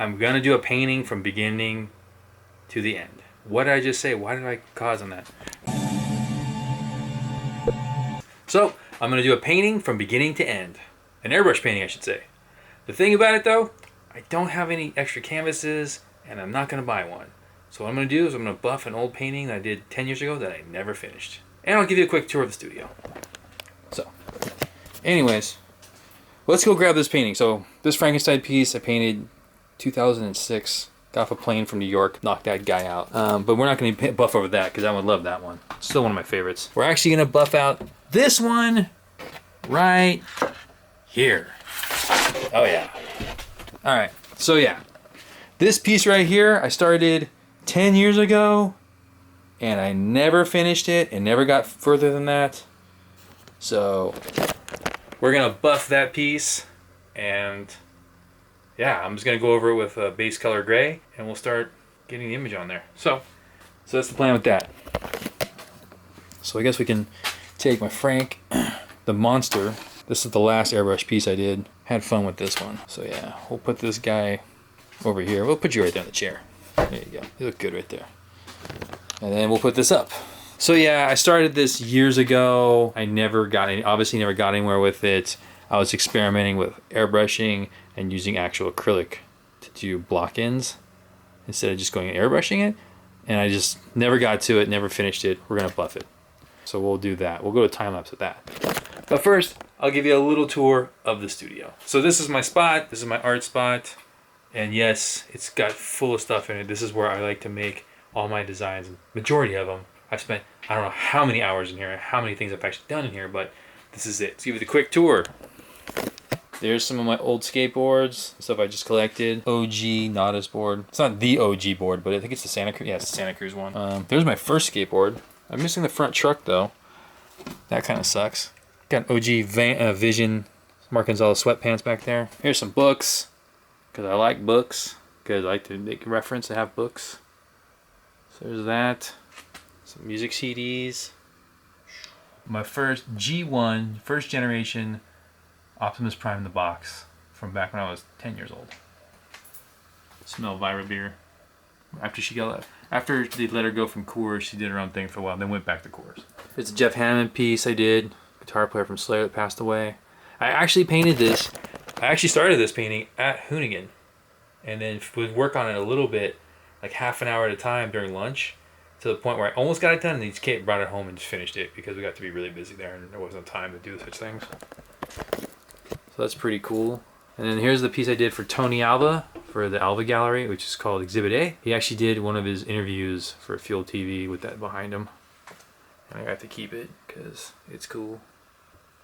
I'm gonna do a painting from beginning to the end. What did I just say? Why did I pause on that? So, I'm gonna do a painting from beginning to end. An airbrush painting, I should say. The thing about it though, I don't have any extra canvases and I'm not gonna buy one. So what I'm gonna do is I'm gonna buff an old painting that I did 10 years ago that I never finished. And I'll give you a quick tour of the studio. So, anyways, let's go grab this painting. So, this Frankenstein piece I painted 2006. Got off a plane from New York, knocked that guy out. But we're not going to buff over that because I would love that one. It's still one of my favorites. We're actually going to buff out this one right here. Oh yeah. All right. So yeah, this piece right here I started 10 years ago, and I never finished it and never got further than that. So we're gonna buff that piece, and yeah, I'm just gonna go over it with a base color gray, and we'll start getting the image on there. So that's the plan with that. So I guess we can take my Frank, the monster. This is the last airbrush piece I did. Had fun with this one. So yeah, we'll put this guy over here. We'll put you right there in the chair. There you go. You look good right there. And then we'll put this up. So yeah, I started this years ago. I obviously never got anywhere with it. I was experimenting with airbrushing and using actual acrylic to do block-ins instead of just going and airbrushing it. And I just never got to it, never finished it. We're gonna buff it. So we'll do that. We'll go to time-lapse with that. But first, I'll give you a little tour of the studio. So this is my spot. This is my art spot. And yes, it's got full of stuff in it. This is where I like to make all my designs. Majority of them. I've spent, I don't know how many hours in here, how many things I've actually done in here, but this is it. Let's give you the quick tour. There's some of my old skateboards, stuff I just collected. OG Nautis board. It's not the OG board, but I think it's the Santa Cruz. Yeah, it's the Santa Cruz one. There's my first skateboard. I'm missing the front truck though. That kind of sucks. Got OG Vision Mark Gonzalez sweatpants back there. Here's some books, because I like books, because I like to make a reference to have books. So there's that. Some music CDs. My first G1, first generation Optimus Prime in the box from back when I was 10 years old. Smell Vira beer. After they let her go from Coors, she did her own thing for a while, then went back to Coors. It's a Jeff Hammond piece I did. Guitar player from Slayer that passed away. I actually painted this. I actually started this painting at Hoonigan, and then would work on it a little bit, like half an hour at a time during lunch, to the point where I almost got it done, and then Kate brought it home and just finished it because we got to be really busy there and there wasn't time to do such things. So that's pretty cool. And then here's the piece I did for Tony Alva for the Alva Gallery, which is called Exhibit A. He actually did one of his interviews for Fuel TV with that behind him. And I got to keep it because it's cool.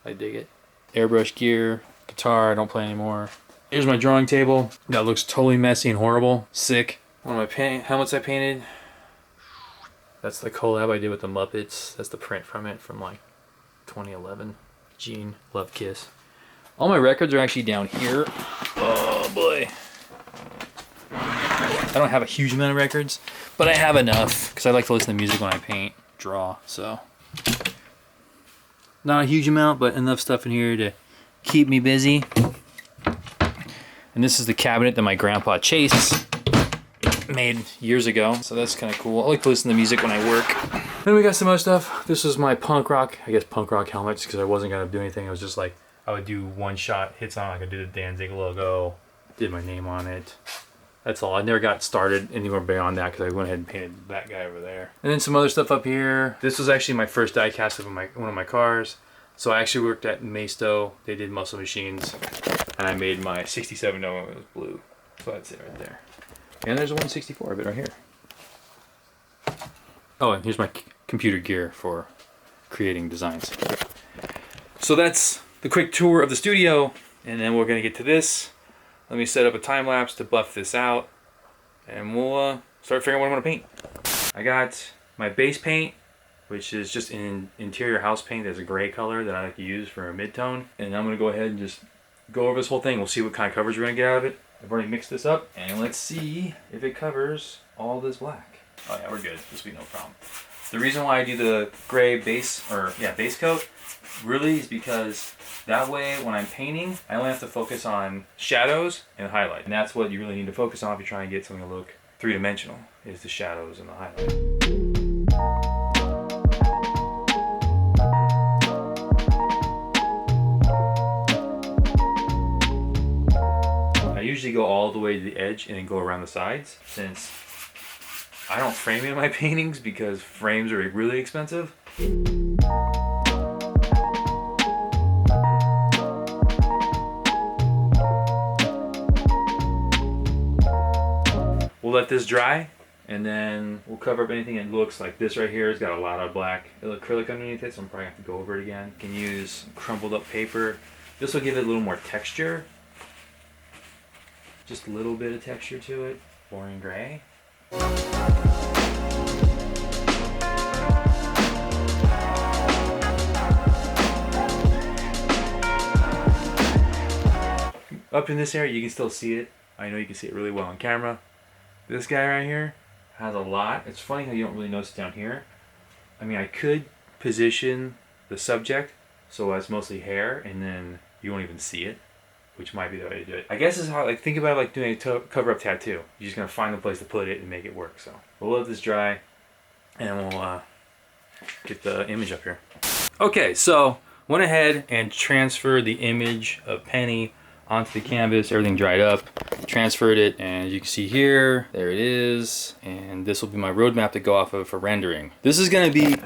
I dig it. Airbrush gear, guitar, I don't play anymore. Here's my drawing table. That looks totally messy and horrible. Sick. One of my helmets I painted. That's the collab I did with the Muppets. That's the print from it from like 2011. Gene, Love Kiss. All my records are actually down here. Oh boy. I don't have a huge amount of records, but I have enough because I like to listen to music when I paint, draw, so. Not a huge amount, but enough stuff in here to keep me busy. And this is the cabinet that my grandpa Chase made years ago, so that's kind of cool. I like to listen to music when I work. Then we got some other stuff. This was my punk rock helmets because I wasn't gonna do anything. I was just like, I would do one shot hits on, like I did a Danzig logo, did my name on it. That's all. I never got started anywhere beyond that because I went ahead and painted that guy over there. And then some other stuff up here. This was actually my first die cast of one of my cars. So I actually worked at Maisto. They did muscle machines. And I made my 67 Nova. It was blue. So that's it right there. And there's a 164 of it right here. Oh, and here's my computer gear for creating designs. So that's the quick tour of the studio. And then we're going to get to this. Let me set up a time lapse to buff this out, and we'll start figuring out what I want to paint. I got my base paint, which is just an interior house paint that's a gray color that I like to use for a mid-tone. And I'm going to go ahead and just go over this whole thing. We'll see what kind of coverage we're going to get out of it. I've already mixed this up, and let's see if it covers all this black. Oh yeah, we're good. This will be no problem. The reason why I do the gray base coat really is because that way when I'm painting, I only have to focus on shadows and highlight. And that's what you really need to focus on if you're trying to get something to look three-dimensional, is the shadows and the highlight. I usually go all the way to the edge and then go around the sides, since I don't frame any of my paintings because frames are really expensive. We'll let this dry and then we'll cover up anything that looks like this right here. It's got a lot of black acrylic underneath it, so I'm probably gonna have to go over it again. You can use crumpled up paper. This will give it a little more texture. Just a little bit of texture to it. Boring gray. Up in this area, you can still see it. I know you can see it really well on camera. This guy right here has a lot. It's funny how you don't really notice it down here. I mean, I could position the subject so it's mostly hair and then you won't even see it, which might be the way to do it. I guess is how, like, think about it like doing a cover-up tattoo. You're just gonna find the place to put it and make it work. So we'll let this dry and we'll get the image up here. Okay, so went ahead and transferred the image of Penny onto the canvas. Everything dried up, transferred it, and as you can see here, there it is. And this will be my roadmap to go off of for rendering. This is gonna be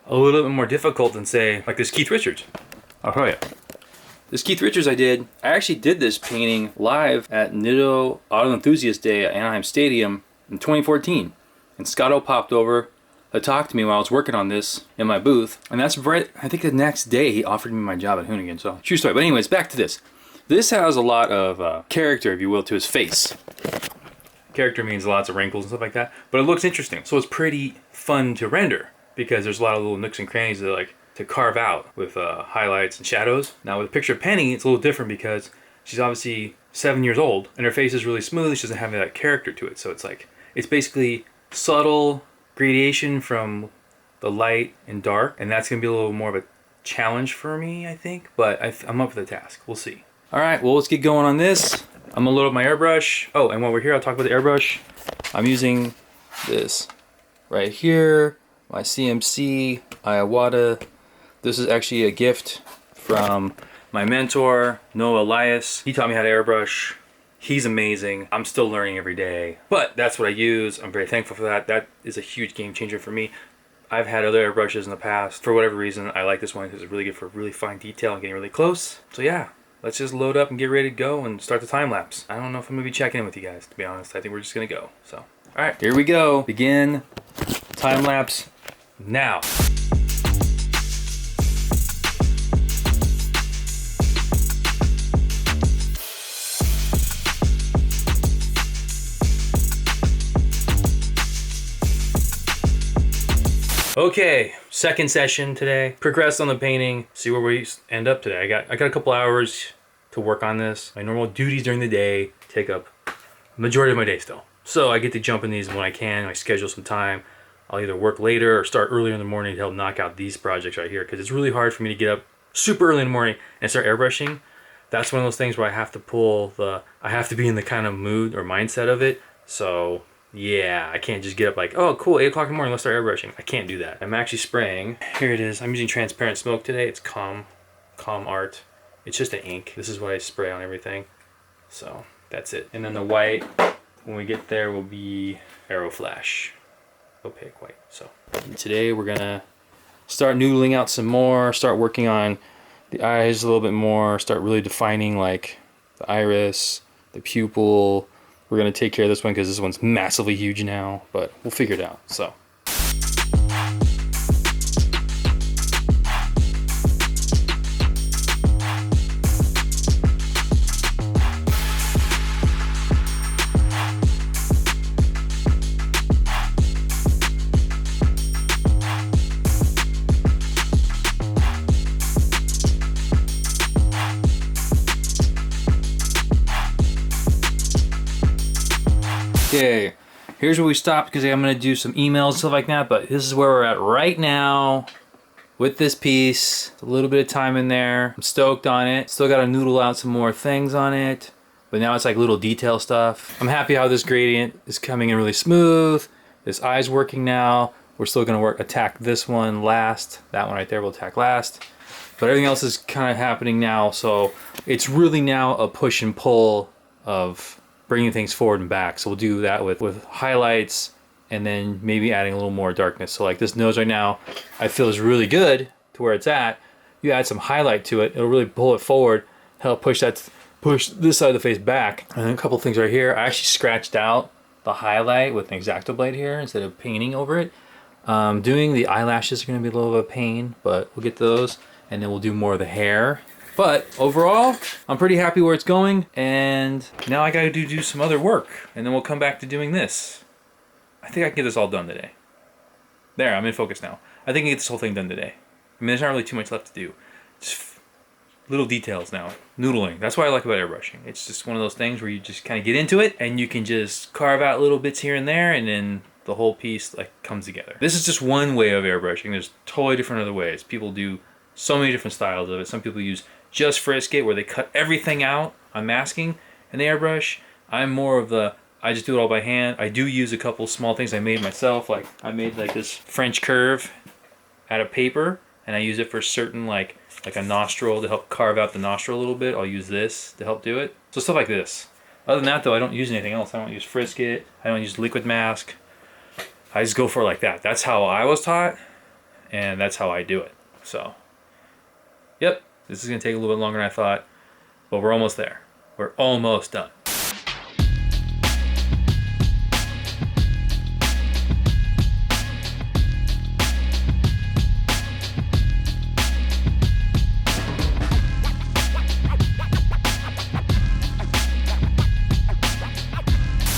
a little bit more difficult than, say, like this Keith Richards. I'll show you. This Keith Richards I actually did this painting live at Nitto Auto Enthusiast Day at Anaheim Stadium in 2014. And Scotto popped over to talk to me while I was working on this in my booth. And that's right, I think the next day he offered me my job at Hoonigan, so true story. But anyways, back to this. This has a lot of character, if you will, to his face. Character means lots of wrinkles and stuff like that, but it looks interesting. So it's pretty fun to render because there's a lot of little nooks and crannies that like to carve out with highlights and shadows. Now with a picture of Penny, it's a little different because she's obviously 7 years old and her face is really smooth. She doesn't have that character to it. So it's like, it's basically subtle gradation from the light and dark. And that's gonna be a little more of a challenge for me, I think, but I'm up for the task. We'll see. All right, well, let's get going on this. I'm gonna load up my airbrush. Oh, and while we're here, I'll talk about the airbrush. I'm using this right here, my CMC Iwata. This is actually a gift from my mentor, Noah Elias. He taught me how to airbrush. He's amazing. I'm still learning every day, but that's what I use. I'm very thankful for that. That is a huge game changer for me. I've had other airbrushes in the past. For whatever reason, I like this one because it's really good for really fine detail and getting really close. So yeah. Let's just load up and get ready to go and start the time lapse. I don't know if I'm gonna be checking in with you guys, to be honest. I think we're just gonna go. So, all right, here we go. Begin time lapse now. Okay, second session today. Progressed on the painting. See where we end up today. I got a couple hours to work on this. My normal duties during the day take up the majority of my day still. So I get to jump in these when I can. I schedule some time. I'll either work later or start earlier in the morning to help knock out these projects right here, because it's really hard for me to get up super early in the morning and start airbrushing. That's one of those things where I have to be in the kind of mood or mindset of it. So yeah, I can't just get up like, oh cool, 8 o'clock in the morning, let's start airbrushing. I can't do that. I'm actually spraying. Here it is. I'm using transparent smoke today. It's Calm Art. It's just an ink. This is what I spray on everything. So that's it. And then the white, when we get there, will be Aero Flash. Opaque white. So today we're gonna start noodling out some more, start working on the eyes a little bit more, start really defining like the iris, the pupil. We're gonna take care of this one because this one's massively huge now, but we'll figure it out. So. Okay, here's where we stopped because I'm going to do some emails and stuff like that, but this is where we're at right now with this piece. A little bit of time in there. I'm stoked on it. Still got to noodle out some more things on it, but now it's like little detail stuff. I'm happy how this gradient is coming in really smooth. This eye's working now. We're still going to attack this one last. That one right there we'll attack last. But everything else is kind of happening now, so it's really now a push and pull of bringing things forward and back. So we'll do that with highlights and then maybe adding a little more darkness. So like this nose right now, I feel is really good to where it's at. You add some highlight to it, it'll really pull it forward, help push this side of the face back. And then a couple things right here. I actually scratched out the highlight with an X-Acto blade here instead of painting over it. Doing the eyelashes are going to be a little bit of a pain, but we'll get to those. And then we'll do more of the hair. But overall, I'm pretty happy where it's going. And now I gotta do some other work. And then we'll come back to doing this. I think I can get this all done today. There, I'm in focus now. I think I can get this whole thing done today. I mean, there's not really too much left to do. Just little details now. Noodling. That's what I like about airbrushing. It's just one of those things where you just kind of get into it and you can just carve out little bits here and there, and then the whole piece like comes together. This is just one way of airbrushing. There's totally different other ways. People do so many different styles of it. Some people use just frisket where they cut everything out on masking and the airbrush. I'm more of the, I just do it all by hand. I do use a couple small things I made myself. Like I made like this French curve out of paper, and I use it for certain like a nostril to help carve out the nostril a little bit. I'll use this to help do it. So stuff like this. Other than that though, I don't use anything else. I don't use frisket. I don't use liquid mask. I just go for it like that. That's how I was taught, and that's how I do it. So yep, this is going to take a little bit longer than I thought, but we're almost there. We're almost done.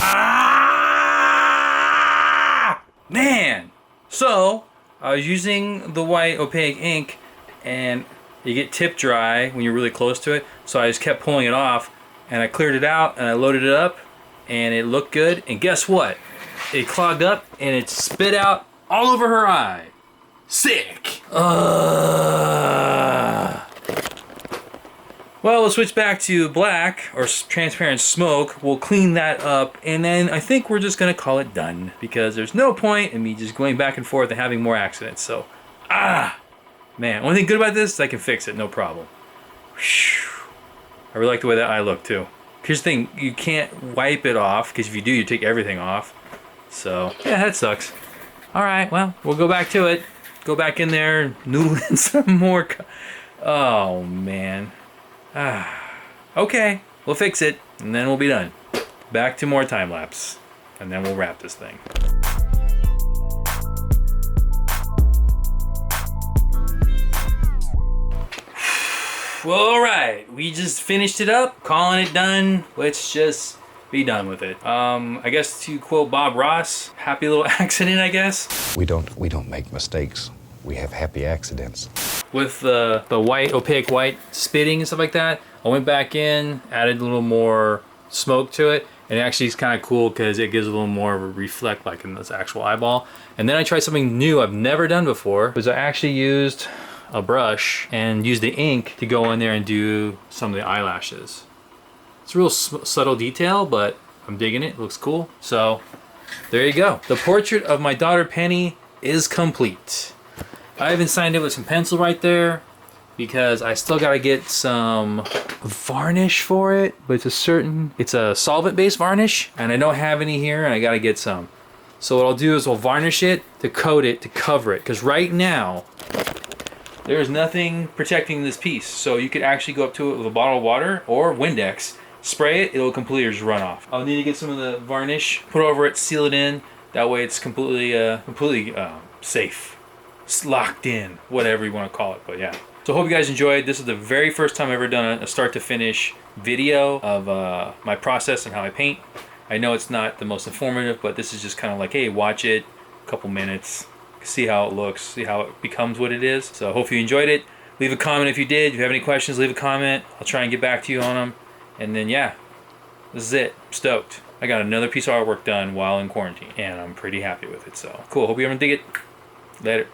Ah! Man! So, I was using the white opaque ink, and you get tip dry when you're really close to it. So I just kept pulling it off, and I cleared it out and I loaded it up, and it looked good. And guess what? It clogged up and it spit out all over her eye. Sick. Well, we'll switch back to black or transparent smoke. We'll clean that up, and then I think we're just gonna call it done because there's no point in me just going back and forth and having more accidents. So, man, only thing good about this is I can fix it, no problem. Whew. I really like the way that eye looked too. Here's the thing, you can't wipe it off, because if you do, you take everything off. So, yeah, that sucks. Alright, well, we'll go back to it. Go back in there, noodle in some more. Oh, man. Okay, we'll fix it, and then we'll be done. Back to more time lapse, and then we'll wrap this thing. Well, alright, we just finished it up, calling it done. Let's just be done with it. I guess to quote Bob Ross, happy little accident, I guess. We don't make mistakes. We have happy accidents. With the white, opaque white spitting and stuff like that, I went back in, added a little more smoke to it, and it actually is kind of cool because it gives a little more of a reflect like in this actual eyeball. And then I tried something new I've never done before, was I actually used a brush and use the ink to go in there and do some of the eyelashes. It's a real subtle detail, but I'm digging it. It looks cool. So there you go. The portrait of my daughter Penny is complete. I even signed it with some pencil right there because I still gotta get some varnish for it, but it's a solvent-based varnish, and I don't have any here, and I gotta get some. So what I'll do is I'll varnish it to coat it to cover it, because right now there's nothing protecting this piece. So you could actually go up to it with a bottle of water or Windex, spray it, it'll completely just run off. I'll need to get some of the varnish, put over it, seal it in. That way it's completely safe. It's locked in, whatever you want to call it, but yeah. So I hope you guys enjoyed. This is the very first time I've ever done a start to finish video of my process and how I paint. I know it's not the most informative, but this is just kind of like, hey, watch it, a couple minutes, see how it looks, see how it becomes what it is. So I hope you enjoyed it. Leave a comment if you did. If you have any questions, leave a comment. I'll try and get back to you on them. And then, yeah, this is it. I'm stoked. I got another piece of artwork done while in quarantine, and I'm pretty happy with it. So cool. Hope you everyone dig it. Later.